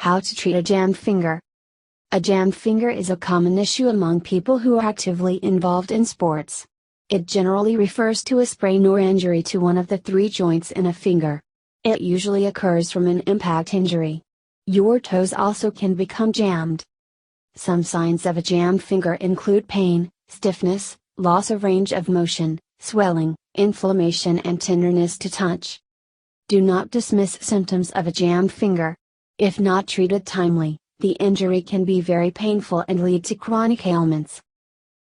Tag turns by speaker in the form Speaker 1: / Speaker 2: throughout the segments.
Speaker 1: How to treat a jammed finger. A jammed finger is a common issue among people who are actively involved in sports. It generally refers to a sprain or injury to one of the three joints in a finger. It usually occurs from an impact injury. Your toes also can become jammed. Some signs of a jammed finger include pain, stiffness, loss of range of motion, swelling, inflammation and tenderness to touch. Do not dismiss symptoms of a jammed finger. If not treated timely, the injury can be very painful and lead to chronic ailments.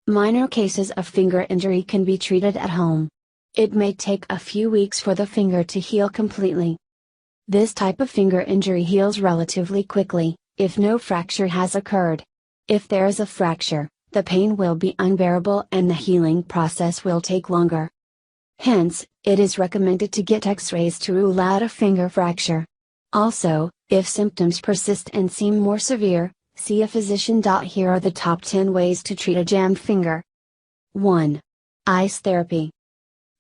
Speaker 1: Minor cases of finger injury can be treated at home. It may take a few weeks for the finger to heal completely. This type of finger injury heals relatively quickly, if no fracture has occurred. If there is a fracture, the pain will be unbearable and the healing process will take longer. Hence, it is recommended to get X-rays to rule out a finger fracture. Also, if symptoms persist and seem more severe, see a physician. Here are the top 10 ways to treat a jammed finger. 1. Ice therapy.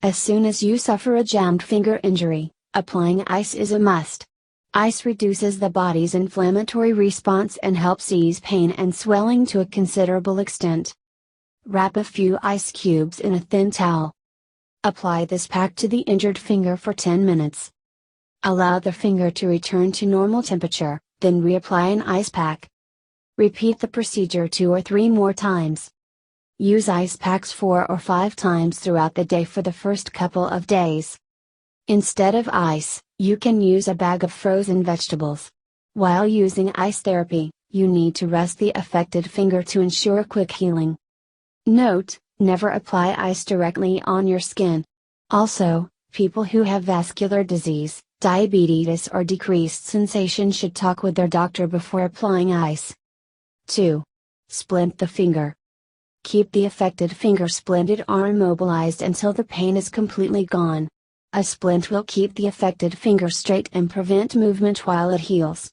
Speaker 1: As soon as you suffer a jammed finger injury, applying ice is a must. Ice reduces the body's inflammatory response and helps ease pain and swelling to a considerable extent. Wrap a few ice cubes in a thin towel. Apply this pack to the injured finger for 10 minutes. Allow the finger to return to normal temperature, then reapply an ice pack. Repeat the procedure 2 or 3 more times. Use ice packs 4 or 5 times throughout the day for the first couple of days. Instead of ice, you can use a bag of frozen vegetables. While using ice therapy, you need to rest the affected finger to ensure quick healing. Note: never apply ice directly on your skin. Also, people who have vascular disease, diabetes or decreased sensation should talk with their doctor before applying ice. 2. Splint the finger. Keep the affected finger splinted or immobilized until the pain is completely gone. A splint will keep the affected finger straight and prevent movement while it heals.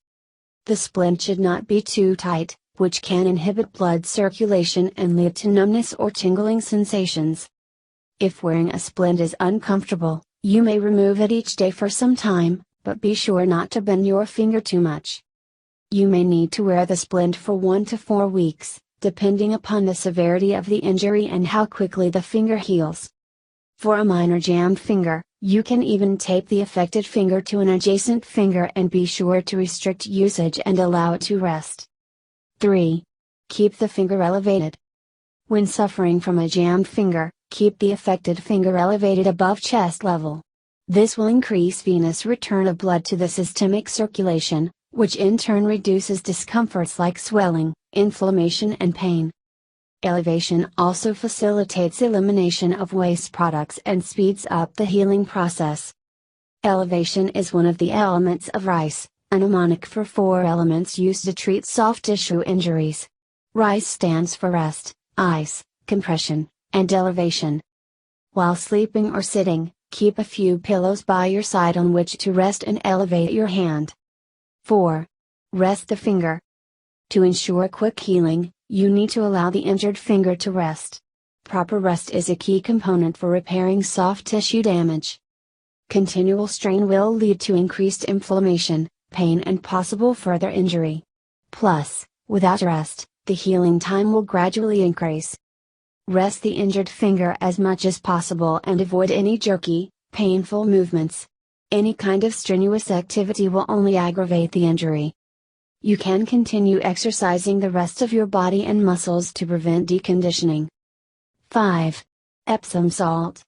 Speaker 1: The splint should not be too tight, which can inhibit blood circulation and lead to numbness or tingling sensations. If wearing a splint is uncomfortable, you may remove it each day for some time, but be sure not to bend your finger too much. You may need to wear the splint for 1 to 4 weeks, depending upon the severity of the injury and how quickly the finger heals. For a minor jammed finger, you can even tape the affected finger to an adjacent finger and be sure to restrict usage and allow it to rest. 3. Keep the finger elevated. When suffering from a jammed finger, keep the affected finger elevated above chest level. This will increase venous return of blood to the systemic circulation, which in turn reduces discomforts like swelling, inflammation and pain. Elevation also facilitates elimination of waste products and speeds up the healing process. Elevation is one of the elements of RICE, a mnemonic for 4 elements used to treat soft tissue injuries. RICE stands for rest, ice, compression, and elevation. While sleeping or sitting, keep a few pillows by your side on which to rest and elevate your hand. 4. Rest the finger. To ensure quick healing, you need to allow the injured finger to rest. Proper rest is a key component for repairing soft tissue damage. Continual strain will lead to increased inflammation, pain and possible further injury. Plus, without rest, the healing time will gradually increase. Rest the injured finger as much as possible and avoid any jerky, painful movements. Any kind of strenuous activity will only aggravate the injury. You can continue exercising the rest of your body and muscles to prevent deconditioning. 5. Epsom salt.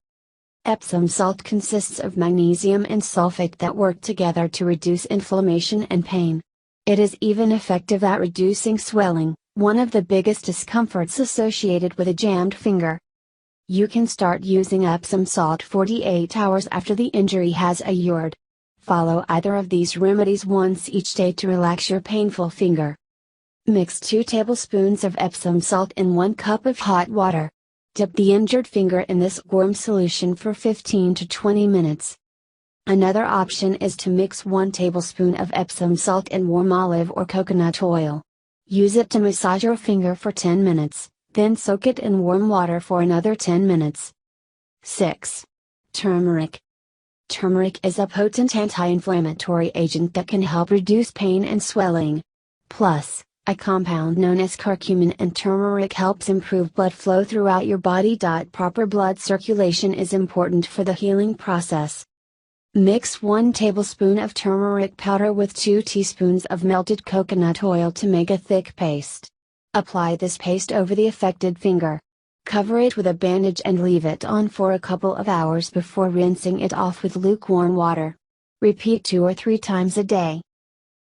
Speaker 1: Epsom salt consists of magnesium and sulfate that work together to reduce inflammation and pain. It is even effective at reducing swelling, one of the biggest discomforts associated with a jammed finger. You can start using Epsom salt 48 hours after the injury has occurred. Follow either of these remedies once each day to relax your painful finger. Mix 2 tablespoons of Epsom salt in 1 cup of hot water. Dip the injured finger in this warm solution for 15 to 20 minutes. Another option is to mix 1 tablespoon of Epsom salt in warm olive or coconut oil. Use it to massage your finger for 10 minutes, then soak it in warm water for another 10 minutes. 6. Turmeric. Turmeric is a potent anti-inflammatory agent that can help reduce pain and swelling, Plus, a compound known as curcumin and turmeric helps improve blood flow throughout your body. Proper blood circulation is important for the healing process. Mix 1 tablespoon of turmeric powder with 2 teaspoons of melted coconut oil to make a thick paste. Apply this paste over the affected finger. Cover it with a bandage and leave it on for a couple of hours before rinsing it off with lukewarm water. Repeat 2 or 3 times a day.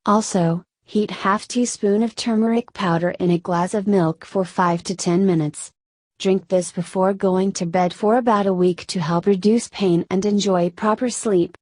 Speaker 1: Also, heat half teaspoon of turmeric powder in a glass of milk for 5 to 10 minutes. Drink this before going to bed for about a week to help reduce pain and enjoy proper sleep.